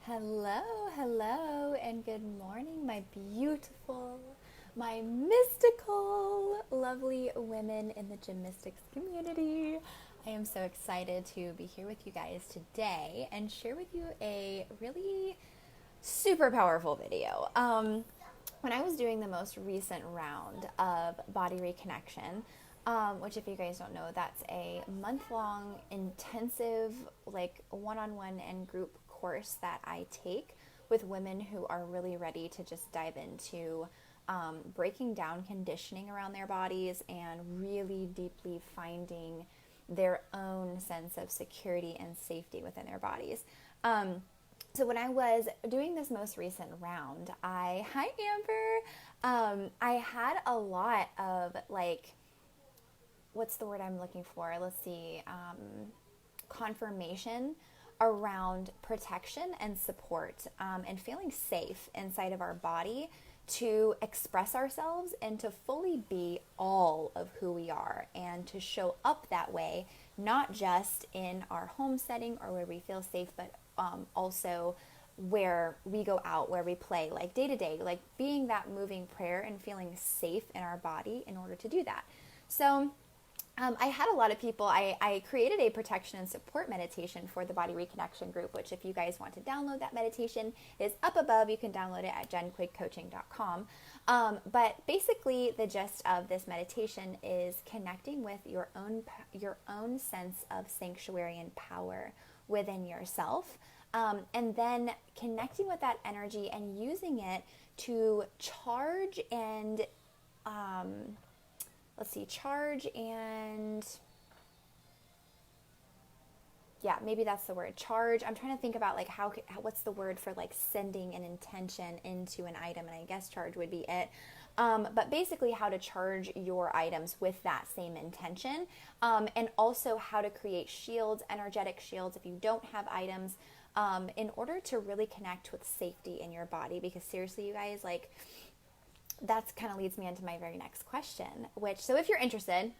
Hello, hello, and good morning, my beautiful, my mystical, lovely women in the gymnastics community. I am so excited to be here with you guys today and share with you a really super powerful video. When I was doing the most recent round of body reconnection, which if you guys don't know, that's a month-long intensive, like one-on-one and group course that I take with women who are really ready to just dive into breaking down conditioning around their bodies and really deeply finding their own sense of security and safety within their bodies. So when I was doing this most recent round, hi Amber, I had a lot of like, what's the word I'm looking for? Let's see, confirmation around protection and support, and feeling safe inside of our body to express ourselves and to fully be all of who we are and to show up that way, not just in our home setting or where we feel safe, but also where we go out, where we play, like day to day, like being that moving prayer and feeling safe in our body in order to do that. So I had a lot of people, I created a protection and support meditation for the Body Reconnection group, which if you guys want to download that meditation is up above. You can download it at jenquigcoaching.com. But basically the gist of this meditation is connecting with your own sense of sanctuary and power within yourself. And then connecting with that energy and using it to charge and charge and, yeah, maybe that's the word, charge. I'm trying to think about like what's the word for like sending an intention into an item, and I guess charge would be it. But basically how to charge your items with that same intention, and also how to create shields, energetic shields if you don't have items, in order to really connect with safety in your body. Because seriously, you guys, like, that's kind of leads me into my very next question, which, so if you're interested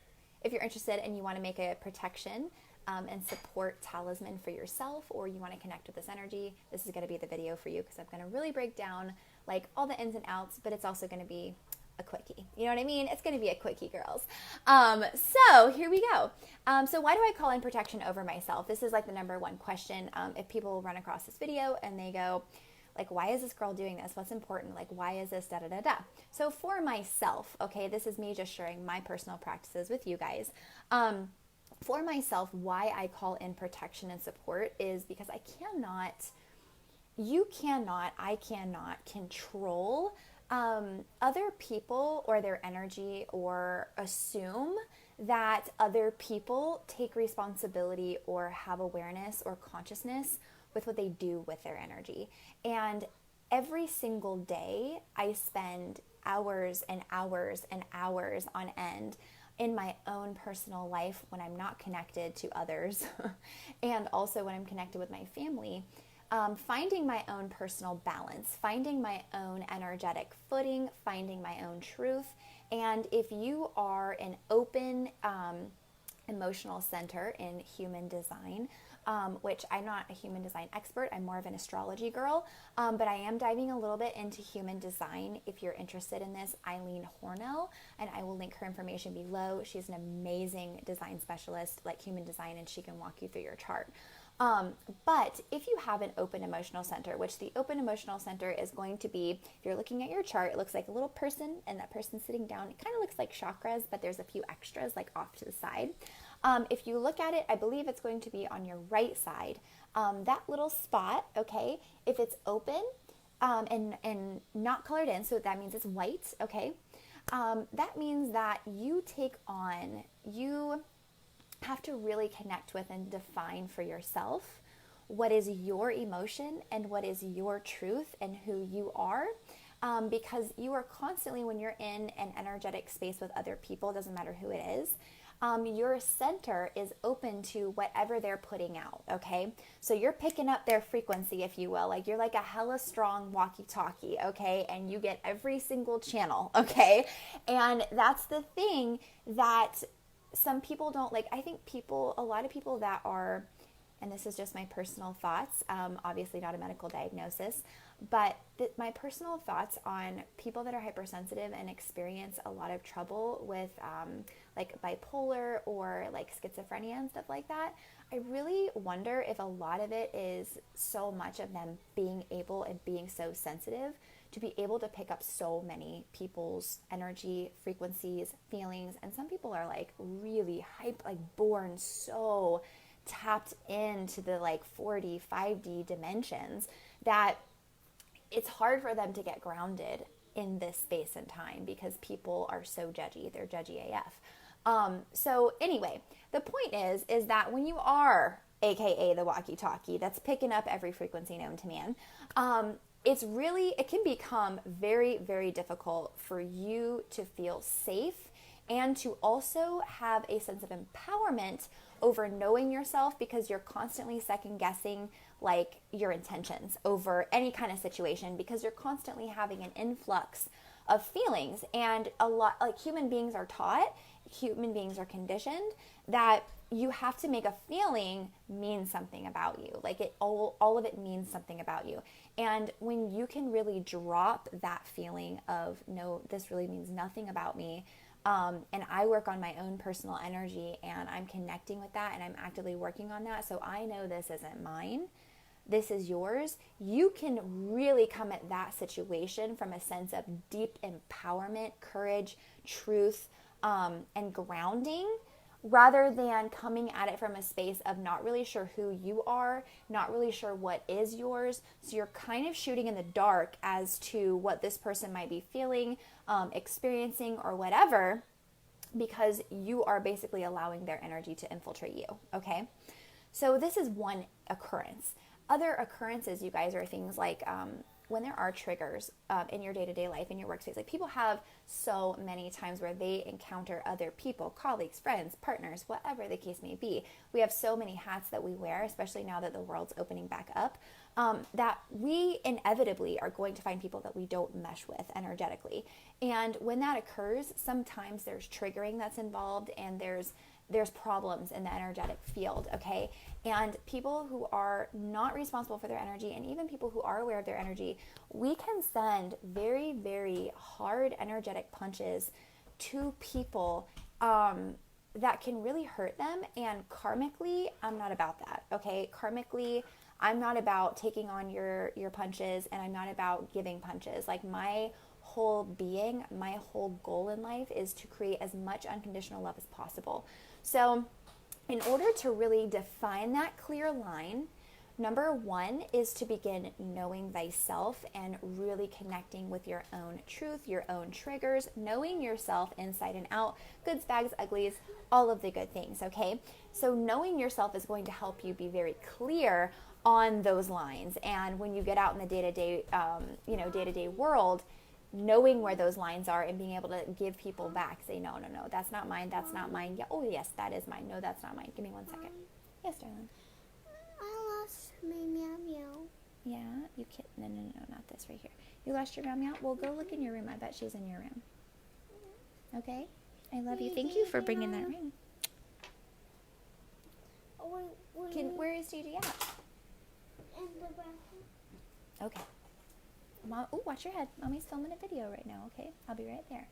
and you want to make a protection and support talisman for yourself, or you want to connect with this energy, this is going to be the video for you, because I'm going to really break down like all the ins and outs, but it's also going to be a quickie. You know what I mean? It's going to be a quickie, girls. So here we go. So why do I call in protection over myself? This is like the number one question. If people run across this video and they go, like, why is this girl doing this? What's important? Like, why is this da-da-da-da? So for myself, okay, this is me just sharing my personal practices with you guys. For myself, why I call in protection and support is because I cannot control other people or their energy, or assume that other people take responsibility or have awareness or consciousness with what they do with their energy. And every single day I spend hours and hours and hours on end in my own personal life when I'm not connected to others and also when I'm connected with my family, finding my own personal balance, finding my own energetic footing, finding my own truth. And if you are an open emotional center in human design, which I'm not a human design expert, I'm more of an astrology girl, but I am diving a little bit into human design. If you're interested in this, Eileen Hornell, and I will link her information below. She's an amazing design specialist, like human design, and she can walk you through your chart. But if you have an open emotional center, which the open emotional center is going to be, if you're looking at your chart, it looks like a little person, and that person sitting down, it kind of looks like chakras, but there's a few extras like off to the side. If you look at it, I believe it's going to be on your right side. That little spot, okay, if it's open and not colored in, so that means it's white, okay, that means that you have to really connect with and define for yourself what is your emotion and what is your truth and who you are. Because you are constantly, when you're in an energetic space with other people, it doesn't matter who it is, your center is open to whatever they're putting out, okay? So you're picking up their frequency, if you will. Like, you're like a hella strong walkie-talkie, okay? And you get every single channel, okay? And that's the thing that some people don't like. I think a lot of people that are and this is just my personal thoughts, obviously not a medical diagnosis, but my personal thoughts on people that are hypersensitive and experience a lot of trouble with like bipolar or like schizophrenia and stuff like that. I really wonder if a lot of it is so much of them being able and being so sensitive to be able to pick up so many people's energy, frequencies, feelings. And some people are like really like born so tapped into the like 4D, 5D dimensions that it's hard for them to get grounded in this space and time because people are so judgy. They're judgy AF. So anyway, the point is that when you are AKA the walkie-talkie that's picking up every frequency known to man, it can become very, very difficult for you to feel safe and to also have a sense of empowerment over knowing yourself, because you're constantly second guessing like your intentions over any kind of situation, because you're constantly having an influx of feelings. And a lot, like human beings are conditioned that you have to make a feeling mean something about you. Like all of it means something about you. And when you can really drop that feeling of, no, this really means nothing about me, and I work on my own personal energy and I'm connecting with that and I'm actively working on that, so I know this isn't mine, this is yours. You can really come at that situation from a sense of deep empowerment, courage, truth, and grounding, rather than coming at it from a space of not really sure who you are, not really sure what is yours. So you're kind of shooting in the dark as to what this person might be feeling, experiencing, or whatever, because you are basically allowing their energy to infiltrate you, okay? So this is one occurrence. Other occurrences, you guys, are things like when there are triggers in your day-to-day life, in your workspace. Like people have so many times where they encounter other people, colleagues, friends, partners, whatever the case may be. We have so many hats that we wear, especially now that the world's opening back up, that we inevitably are going to find people that we don't mesh with energetically. And when that occurs, sometimes there's triggering that's involved, and there's problems in the energetic field, okay? And people who are not responsible for their energy, and even people who are aware of their energy, we can send very, very hard energetic punches to people that can really hurt them. And karmically, I'm not about that, okay? Karmically, I'm not about taking on your punches, and I'm not about giving punches. Like my whole being, my whole goal in life is to create as much unconditional love as possible. So in order to really define that clear line, number one is to begin knowing thyself and really connecting with your own truth, your own triggers, knowing yourself inside and out, goods, bads, uglies, all of the good things, okay? So knowing yourself is going to help you be very clear on those lines. And when you get out in the day-to-day, day-to-day world, knowing where those lines are and being able to give people back, say, no, that's not mine, that's not mine. Yeah, oh yes, that is mine. No, that's not mine. Give me 1 second. Yes, darling. I lost my meow meow. Yeah, you can't, no, not this right here. You lost your meow meow? Well, go look in your room. I bet she's in your room. Okay? I love you. Thank you for bringing that room. Where is Gigi at? In the bathroom. Okay. Mom, oh, watch your head. Mommy's filming a video right now, okay? I'll be right there.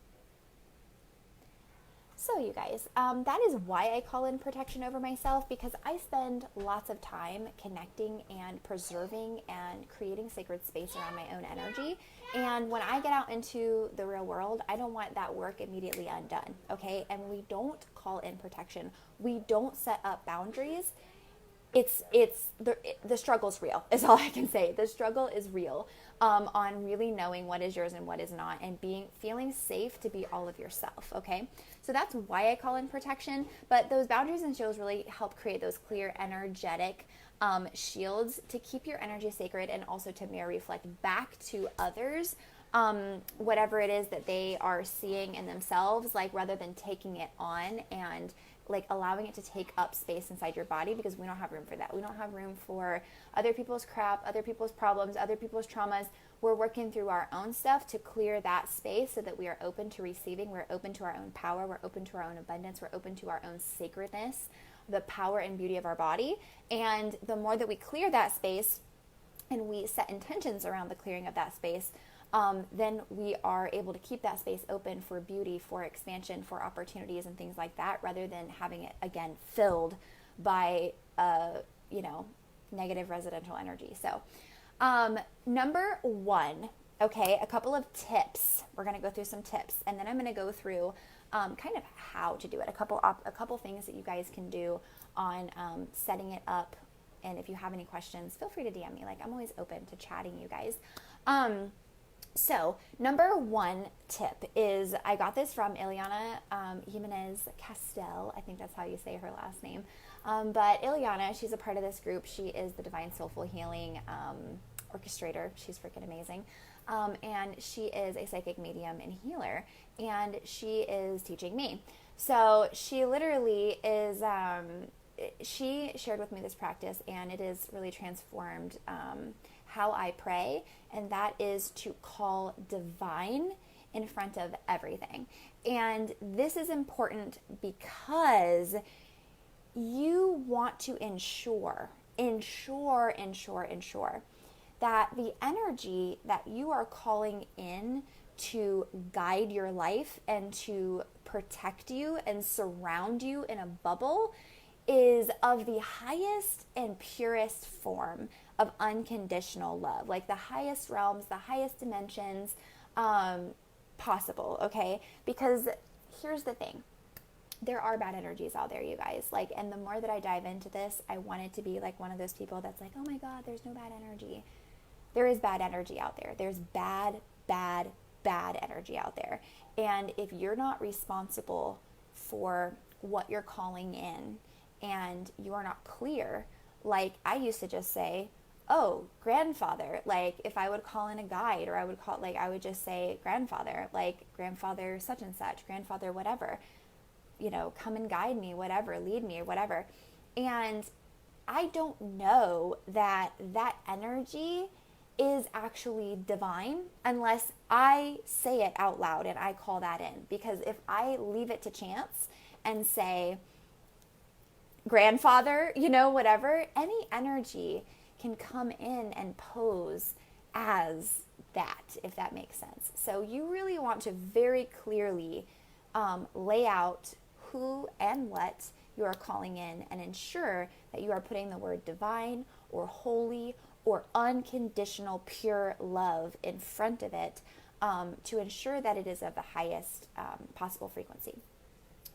So you guys, that is why I call in protection over myself, because I spend lots of time connecting and preserving and creating sacred space around my own energy. And when I get out into the real world, I don't want that work immediately undone, okay? And we don't call in protection. We don't set up boundaries. The struggle's real, is all I can say. The struggle is real, on really knowing what is yours and what is not, and feeling safe to be all of yourself, okay? So that's why I call in protection. But those boundaries and shields really help create those clear energetic shields to keep your energy sacred, and also to mirror reflect back to others whatever it is that they are seeing in themselves, like rather than taking it on and like allowing it to take up space inside your body, because we don't have room for that. We don't have room for other people's crap, other people's problems, other people's traumas. We're working through our own stuff to clear that space so that we are open to receiving. We're open to our own power. We're open to our own abundance. We're open to our own sacredness. the power and beauty of our body. And the more that we clear that space and we set intentions around the clearing of that space, then we are able to keep that space open for beauty, for expansion, for opportunities and things like that, rather than having it, again, filled by, negative residential energy. So number one, okay, a couple of tips. We're going to go through some tips, and then I'm going to go through kind of how to do it. A couple things that you guys can do on setting it up. And if you have any questions, feel free to DM me. Like, I'm always open to chatting, you guys. So number one tip is, I got this from Ileana Jimenez Castel. I think that's how you say her last name. But Ileana, she's a part of this group. She is the Divine Soulful Healing orchestrator. She's freaking amazing. And she is a psychic medium and healer. And she is teaching me. So she literally is, she shared with me this practice, and it has really transformed how I pray. And that is to call divine in front of everything. And this is important because you want to ensure that the energy that you are calling in to guide your life and to protect you and surround you in a bubble is of the highest and purest form of unconditional love, like the highest realms, the highest dimensions possible, okay? Because here's the thing. There are bad energies out there, you guys. Like, and the more that I dive into this, I want it to be like one of those people that's like, oh my God, there's no bad energy. There is bad energy out there. There's bad energy out there. And if you're not responsible for what you're calling in and you are not clear, like I used to just say, oh, grandfather, like if I would call in a guide, or I would just say grandfather, like grandfather such and such, grandfather whatever, come and guide me, whatever, lead me or whatever. And I don't know that energy is actually divine unless I say it out loud and I call that in. Because if I leave it to chance and say grandfather, whatever, any energy can come in and pose as that, if that makes sense. So you really want to very clearly lay out who and what you are calling in, and ensure that you are putting the word divine or holy or unconditional pure love in front of it, to ensure that it is of the highest possible frequency.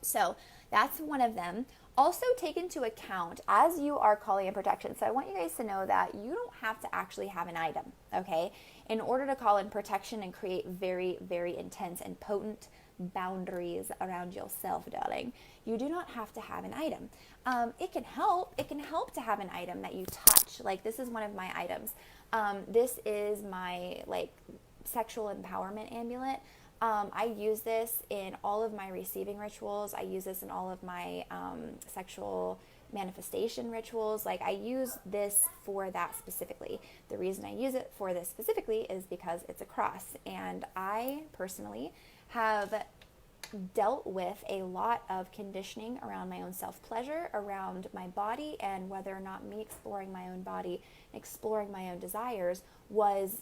So that's one of them. Also take into account as you are calling in protection. So I want you guys to know that you don't have to actually have an item, okay? In order to call in protection and create very, very intense and potent boundaries around yourself, darling, you do not have to have an item. It can help. It can help to have an item that you touch. Like, this is one of my items. This is my sexual empowerment amulet. I use this in all of my receiving rituals. I use this in all of my sexual manifestation rituals. Like, I use this for that specifically. The reason I use it for this specifically is because it's a cross. And I personally have dealt with a lot of conditioning around my own self-pleasure, around my body, and whether or not me exploring my own body, exploring my own desires was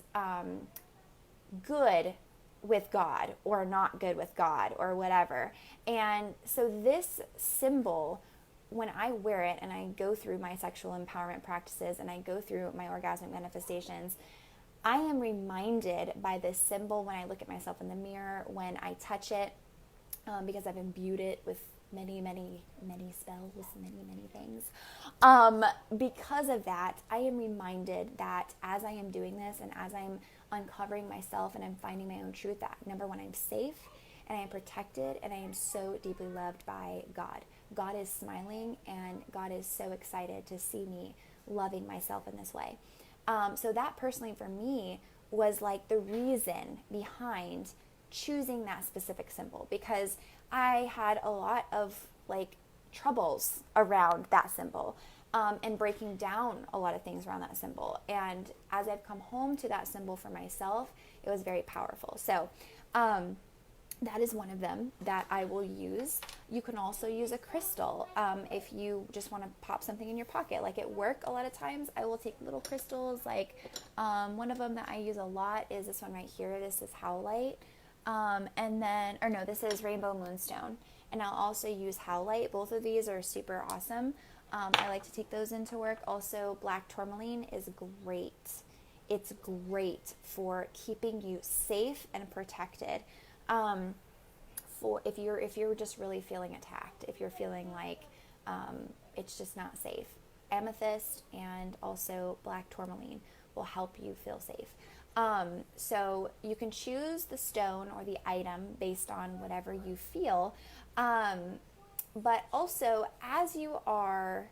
good with God or not good with God or whatever. And so this symbol, when I wear it and I go through my sexual empowerment practices and I go through my orgasmic manifestations, I am reminded by this symbol when I look at myself in the mirror, when I touch it, because I've imbued it with many, many, many spells, many, many things. Because of that, I am reminded that as I am doing this and as I'm uncovering myself and I'm finding my own truth, that number one, I'm safe and I am protected and I am so deeply loved by God. God is smiling and God is so excited to see me loving myself in this way. So that personally for me was like the reason behind choosing that specific symbol, because I had a lot of troubles around that symbol, and breaking down a lot of things around that symbol. And as I've come home to that symbol for myself, it was very powerful. So That is one of them that I will use. You can also use a crystal if you just want to pop something in your pocket. Like at work, a lot of times I will take little crystals. Like one of them that I use a lot is this one right here. This is howlite. And then, or no, this is rainbow moonstone. And I'll also use howlite. Both of these are super awesome. I like to take those into work. Also, black tourmaline is great. It's great for keeping you safe and protected. For if you're just really feeling attacked, if you're feeling like it's just not safe, amethyst and also black tourmaline will help you feel safe. So you can choose the stone or the item based on whatever you feel. But also, as you are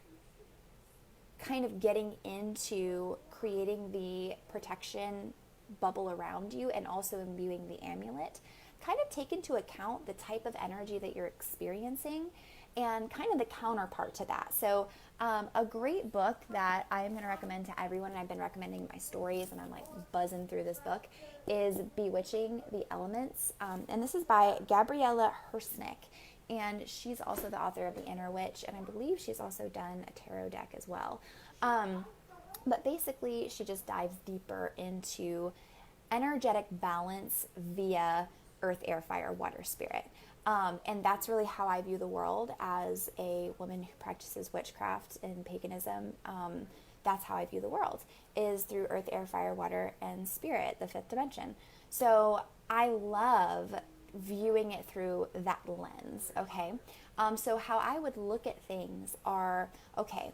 kind of getting into creating the protection bubble around you and also imbuing the amulet, kind of take into account the type of energy that you're experiencing and kind of the counterpart to that. So a great book that I'm going to recommend to everyone, and I've been recommending my stories and I'm like buzzing through this book, is Bewitching the Elements. And this is by Gabriella Hersnick. And she's also the author of The Inner Witch, and I believe she's also done a tarot deck as well. But basically, she just dives deeper into energetic balance via earth, air, fire, water, spirit. And that's really how I view the world as a woman who practices witchcraft and paganism. That's how I view the world, is through earth, air, fire, water, and spirit, the fifth dimension. So I love viewing it through that lens, okay? So how I would look at things are, okay,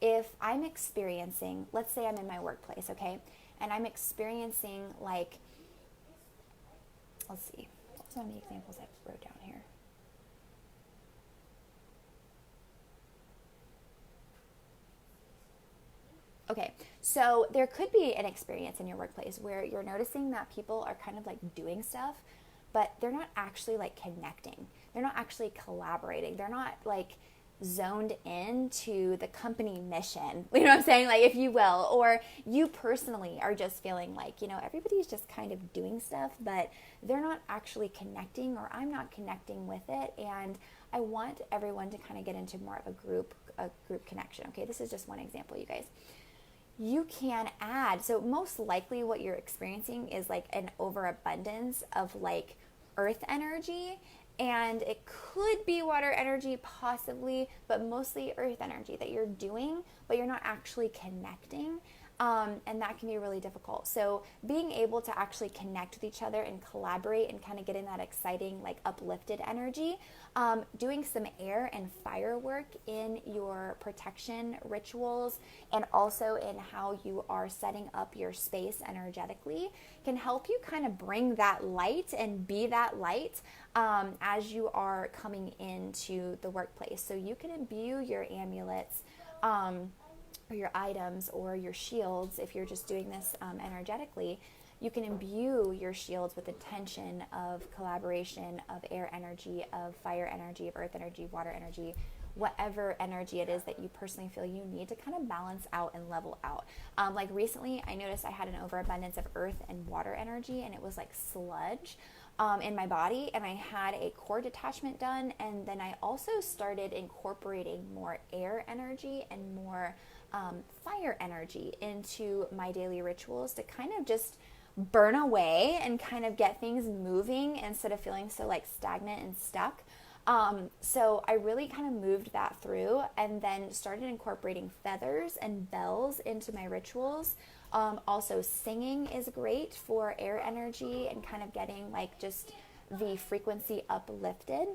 if I'm experiencing, let's say I'm in my workplace, okay, and I'm experiencing like, let's see, what's some of the examples I wrote down here? Okay, so there could be an experience in your workplace where you're noticing that people are kind of like doing stuff, but they're not actually like connecting. They're not actually collaborating. They're not like zoned into the company mission. You know what I'm saying? Like, if you will, or you personally are just feeling like, you know, everybody's just kind of doing stuff, but they're not actually connecting, or I'm not connecting with it. And I want everyone to kind of get into more of a group connection. Okay, this is just one example, you guys. You can add, so most likely what you're experiencing is like an overabundance of like earth energy, and it could be water energy possibly, but mostly earth energy that you're doing, but you're not actually connecting. And that can be really difficult. So being able to actually connect with each other and collaborate and kind of get in that exciting, like uplifted energy, doing some air and fire work in your protection rituals and also in how you are setting up your space energetically can help you kind of bring that light and be that light as you are coming into the workplace. So you can imbue your amulets or your items or your shields. If you're just doing this energetically, you can imbue your shields with intention of collaboration, of air energy, of fire energy, of earth energy, water energy, whatever energy it is that you personally feel you need to kind of balance out and level out. Like recently, I noticed I had an overabundance of earth and water energy, and it was like sludge in my body, and I had a core detachment done, and then I also started incorporating more air energy and more fire energy into my daily rituals to kind of just burn away and kind of get things moving instead of feeling so like stagnant and stuck. So I really kind of moved that through and then started incorporating feathers and bells into my rituals. Also singing is great for air energy and kind of getting like just the frequency uplifted.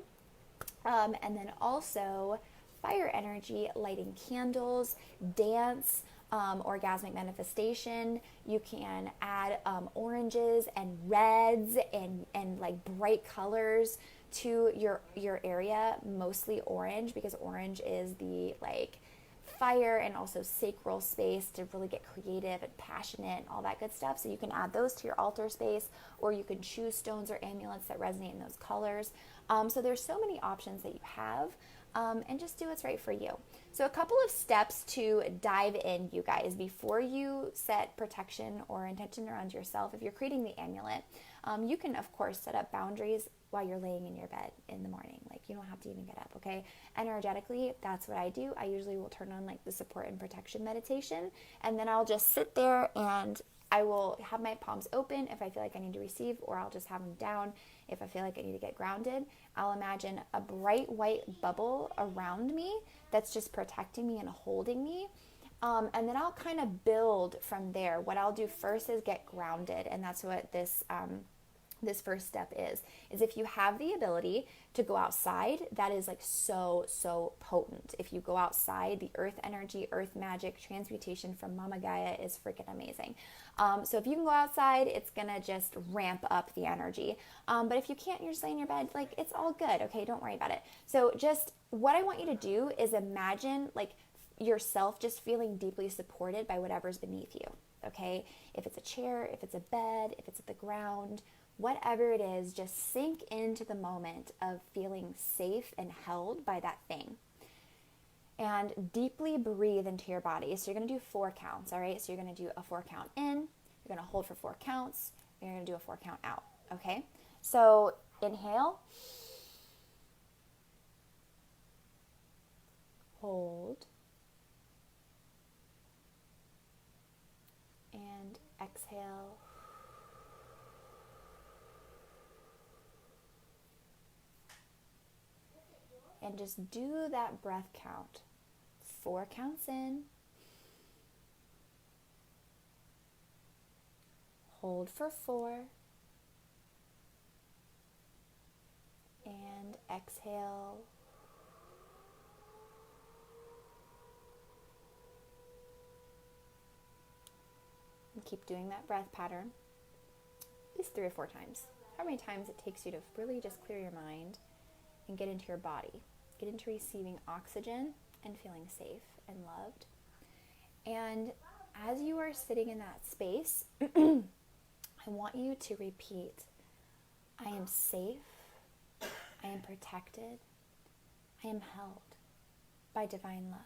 And then also fire energy, lighting candles, dance, orgasmic manifestation. You can add oranges and reds and like bright colors to your area, mostly orange, because orange is the like fire and also sacral space to really get creative and passionate and all that good stuff. So you can add those to your altar space, or you can choose stones or amulets that resonate in those colors. So there's so many options that you have. And just do what's right for you. So a couple of steps to dive in, you guys, before you set protection or intention around yourself. If you're creating the amulet, you can, of course, set up boundaries while you're laying in your bed in the morning. Like, you don't have to even get up, okay? Energetically, that's what I do. I usually will turn on like the support and protection meditation, and then I'll just sit there and I will have my palms open if I feel like I need to receive, or I'll just have them down if I feel like I need to get grounded. I'll imagine a bright white bubble around me that's just protecting me and holding me. And then I'll kind of build from there. What I'll do first is get grounded, and that's what this first step is if you have the ability to go outside, that is like so potent. If you go outside, the earth energy, earth magic, transmutation from Mama Gaia is freaking amazing. So if you can go outside, it's gonna just ramp up the energy. But if you can't, you're just laying in your bed, like, it's all good, okay? Don't worry about it. So just what I want you to do is imagine like yourself just feeling deeply supported by whatever's beneath you, okay? If it's a chair, if it's a bed, if it's at the ground, whatever it is, just sink into the moment of feeling safe and held by that thing. And deeply breathe into your body. So you're going to do 4 counts, all right? So you're going to do a 4 count in, you're going to hold for 4 counts, and you're going to do a 4 count out, okay? So inhale, hold, and exhale. And just do that breath count. 4 counts in. Hold for 4. And exhale. And keep doing that breath pattern at least 3 or 4 times. How many times it takes you to really just clear your mind and get into your body. Get into receiving oxygen and feeling safe and loved. And as you are sitting in that space, I want you to repeat, I am safe, I am protected, I am held by divine love.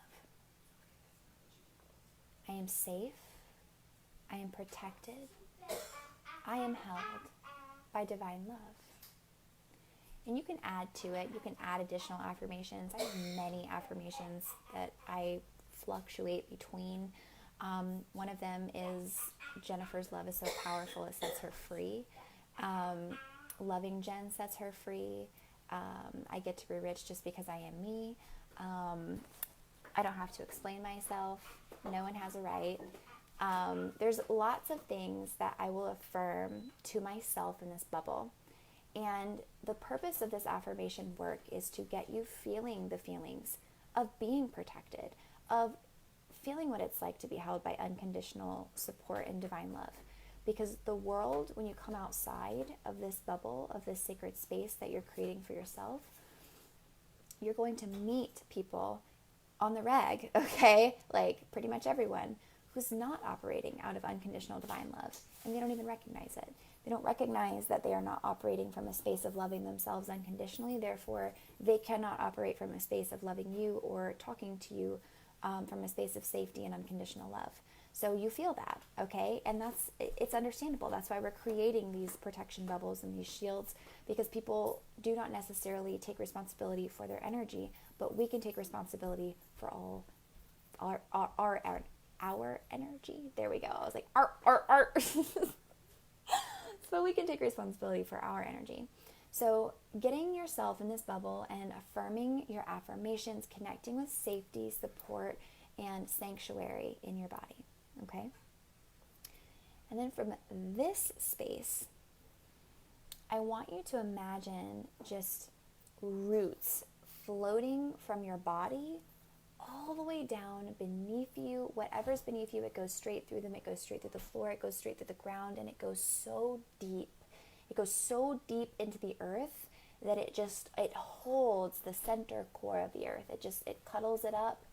I am safe, I am protected, I am held by divine love. And you can add to it, you can add additional affirmations. I have many affirmations that I fluctuate between. One of them is, Jennifer's love is so powerful, it sets her free. Loving Jen sets her free. I get to be rich just because I am me. I don't have to explain myself. No one has a right. There's lots of things that I will affirm to myself in this bubble. And the purpose of this affirmation work is to get you feeling the feelings of being protected, of feeling what it's like to be held by unconditional support and divine love. Because the world, when you come outside of this bubble, of this sacred space that you're creating for yourself, you're going to meet people on the reg, okay? Like pretty much everyone who's not operating out of unconditional divine love, and they don't even recognize it. They don't recognize that they are not operating from a space of loving themselves unconditionally. Therefore, they cannot operate from a space of loving you or talking to you from a space of safety and unconditional love. So you feel that, okay? And it's understandable. That's why we're creating these protection bubbles and these shields, because people do not necessarily take responsibility for their energy, but we can take responsibility for all our energy. There we go. I was like, our. So we can take responsibility for our energy. So getting yourself in this bubble and affirming your affirmations, connecting with safety, support, and sanctuary in your body, okay? And then from this space, I want you to imagine just roots floating from your body all the way down beneath you. Whatever's beneath you, it goes straight through them. It goes straight through the floor. It goes straight through the ground, and it goes so deep. It goes so deep into the earth that it holds the center core of the earth. It cuddles it up,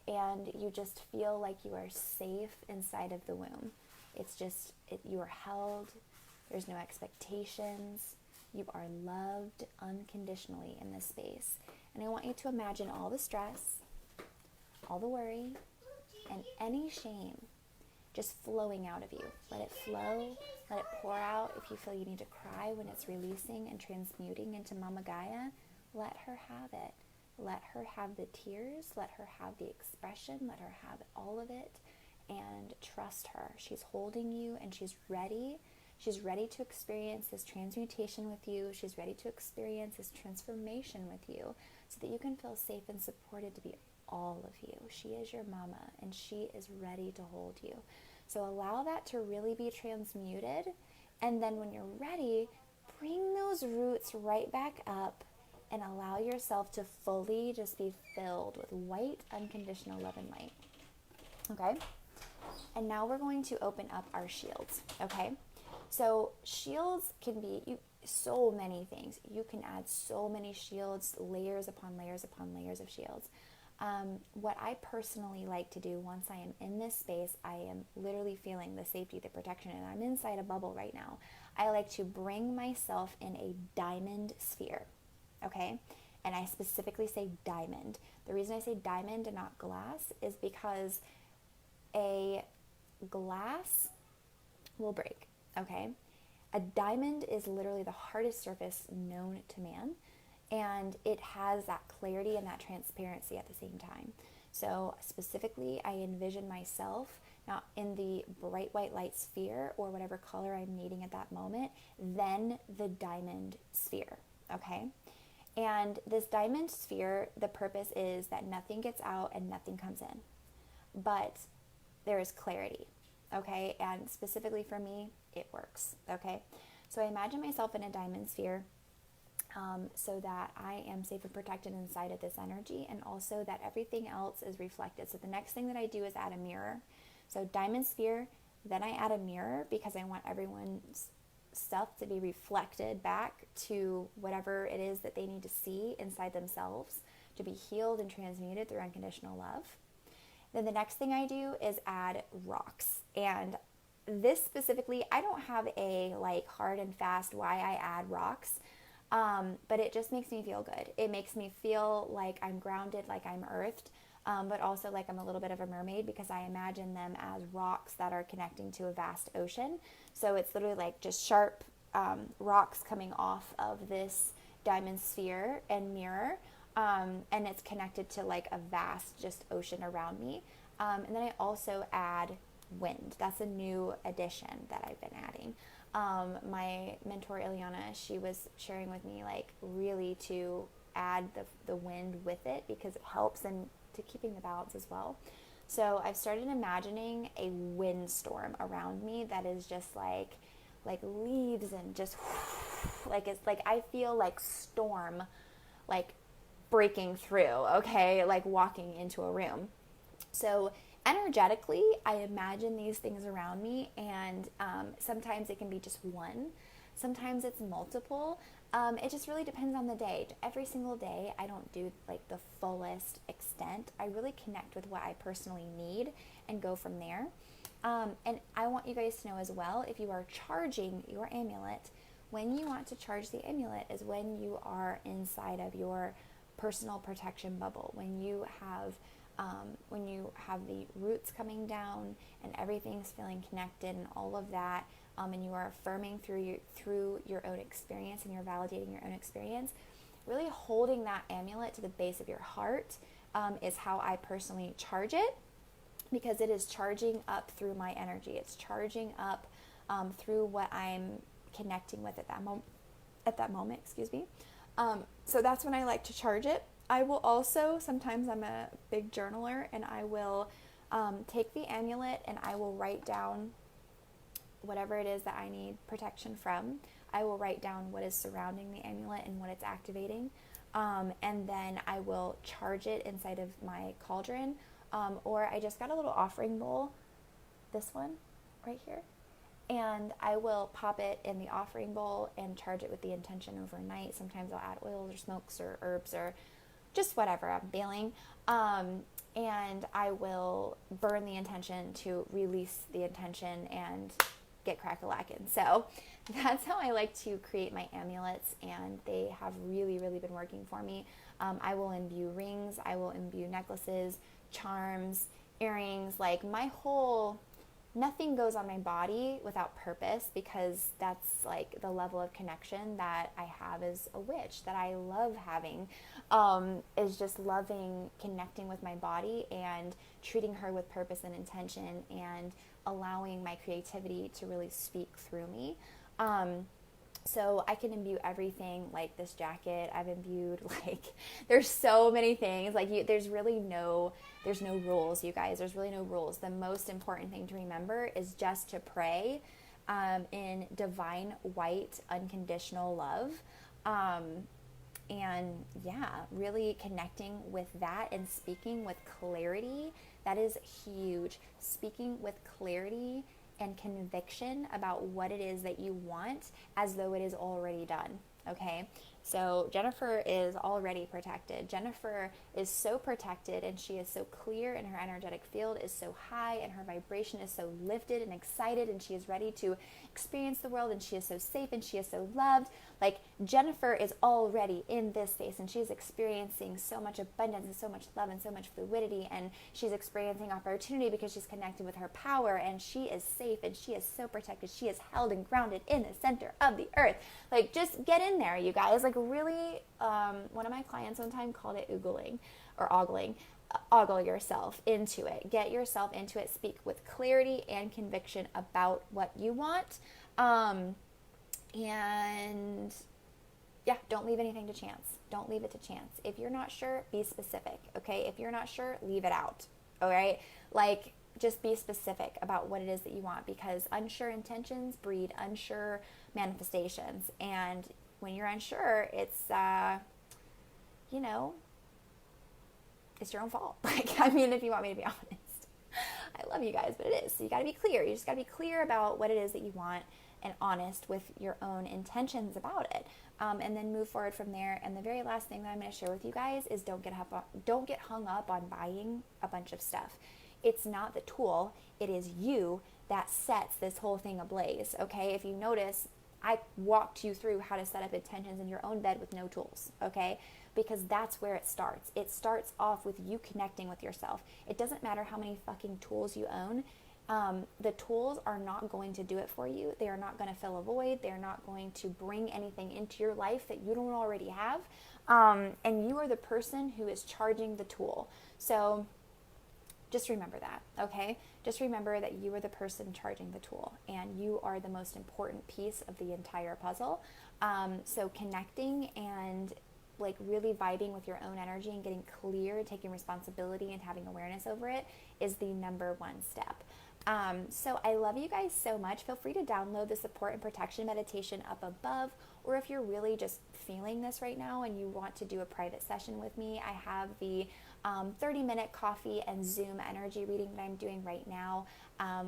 and you just feel like you are safe inside of the womb. You are held. There's no expectations. You are loved unconditionally in this space. And I want you to imagine all the stress, all the worry, and any shame just flowing out of you. Let it flow, let it pour out. If you feel you need to cry when it's releasing and transmuting into Mama Gaia, let her have it. Let her have the tears, let her have the expression, let her have all of it, and trust her. She's holding you and she's ready. She's ready to experience this transmutation with you. She's ready to experience this transformation with you so that you can feel safe and supported to be all of you. She is your mama and she is ready to hold you. So allow that to really be transmuted. And then when you're ready, bring those roots right back up and allow yourself to fully just be filled with white, unconditional love and light. Okay? And now we're going to open up our shields. Okay? So shields can be so many things. You can add so many shields, layers upon layers upon layers of shields. What I personally like to do once I am in this space, I am literally feeling the safety, the protection, and I'm inside a bubble right now. I like to bring myself in a diamond sphere. Okay? And I specifically say diamond. The reason I say diamond and not glass is because a glass will break. Okay? A diamond is literally the hardest surface known to man, and it has that clarity and that transparency at the same time. So specifically, I envision myself now in the bright white light sphere or whatever color I'm needing at that moment, then the diamond sphere. Okay? And this diamond sphere, the purpose is that nothing gets out and nothing comes in. But there is clarity, okay? And specifically for me, it works, okay? So I imagine myself in a diamond sphere so that I am safe and protected inside of this energy, and also that everything else is reflected. So the next thing that I do is add a mirror. So diamond sphere, then I add a mirror because I want everyone's stuff to be reflected back to whatever it is that they need to see inside themselves to be healed and transmuted through unconditional love. Then the next thing I do is add rocks. And this specifically, I don't have a like hard and fast why I add rocks, but it just makes me feel good. It makes me feel like I'm grounded, like I'm earthed, but also like I'm a little bit of a mermaid because I imagine them as rocks that are connecting to a vast ocean. So it's literally like just sharp rocks coming off of this diamond sphere and mirror, and it's connected to like a vast just ocean around me. And then I also add wind. That's a new addition that I've been adding. My mentor Ileana, she was sharing with me like really to add the wind with it because it helps in to keeping the balance as well. So I've started imagining a windstorm around me that is just like leaves and just like it's like I feel like storm like breaking through, okay, like walking into a room. So energetically, I imagine these things around me, and sometimes it can be just one, sometimes it's multiple. It just really depends on the day. Every single day, I don't do like the fullest extent. I really connect with what I personally need and go from there. And I want you guys to know as well, if you are charging your amulet, when you want to charge the amulet is when you are inside of your personal protection bubble, when you have the roots coming down and everything's feeling connected and all of that, and you are affirming through your own experience and you're validating your own experience, really holding that amulet to the base of your heart is how I personally charge it, because it is charging up through my energy. It's charging up through what I'm connecting with at that moment, excuse me. So that's when I like to charge it. I will also, sometimes I'm a big journaler, and I will take the amulet and I will write down whatever it is that I need protection from. I will write down what is surrounding the amulet and what it's activating. And then I will charge it inside of my cauldron. Or I just got a little offering bowl, this one right here. And I will pop it in the offering bowl and charge it with the intention overnight. Sometimes I'll add oils or smokes or herbs or just whatever I'm feeling. And I will burn the intention to release the intention and get crack-a-lackin'. So that's how I like to create my amulets, and they have really, really been working for me. I will imbue rings, I will imbue necklaces, charms, earrings, like my whole nothing goes on my body without purpose, because that's like the level of connection that I have as a witch, that I love having, is just loving connecting with my body and treating her with purpose and intention, and allowing my creativity to really speak through me. So I can imbue everything, like this jacket I've imbued, like there's so many things, like there's no rules, you guys. There's really no rules. The most important thing to remember is just to pray in divine white unconditional love. And yeah, really connecting with that and speaking with clarity. That is huge. Speaking with clarity and conviction about what it is that you want, as though it is already done. Okay, so Jennifer is already protected. Jennifer is so protected, and she is so clear, and her energetic field is so high, and her vibration is so lifted and excited, and she is ready to experience the world, and she is so safe, and she is so loved. Like, Jennifer is already in this space, and she's experiencing so much abundance and so much love and so much fluidity, and she's experiencing opportunity because she's connected with her power, and she is safe, and she is so protected. She is held and grounded in the center of the earth. Like, just get in there, you guys. Like, really, one of my clients one time called it oogling or ogling. Ogle yourself into it. Get yourself into it. Speak with clarity and conviction about what you want. And yeah, don't leave anything to chance. Don't leave it to chance. If you're not sure, be specific, okay? If you're not sure, leave it out, all right? Like, just be specific about what it is that you want, because unsure intentions breed unsure manifestations. And when you're unsure, it's, you know, it's your own fault. Like, I mean, if you want me to be honest, I love you guys, but it is. So you got to be clear. You just got to be clear about what it is that you want, and honest with your own intentions about it, and then move forward from there. And the very last thing that I'm going to share with you guys is don't get hung up on buying a bunch of stuff. It's not the tool, it is you that sets this whole thing ablaze. Okay, if you notice, I walked you through how to set up intentions in your own bed with no tools. Okay, because that's where it starts. It starts off with you connecting with yourself. It doesn't matter how many fucking tools you own. The tools are not going to do it for you. They are not going to fill a void. They're not going to bring anything into your life that you don't already have. And you are the person who is charging the tool. So just remember that, okay? Just remember that you are the person charging the tool, and you are the most important piece of the entire puzzle. So connecting and like really vibing with your own energy and getting clear, taking responsibility and having awareness over it is the number one step. So I love you guys so much. Feel free to download the support and protection meditation up above, or if you're really just feeling this right now and you want to do a private session with me, I have the 30-minute coffee and Zoom energy reading that I'm doing right now,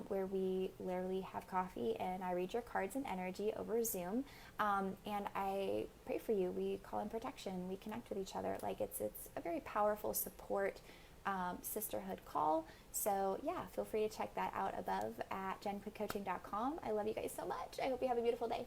where we literally have coffee and I read your cards and energy over Zoom, and I pray for you. We call in protection. We connect with each other. Like, it's a very powerful support sisterhood call. So yeah, feel free to check that out above at jenquickcoaching.com. I love you guys so much. I hope you have a beautiful day.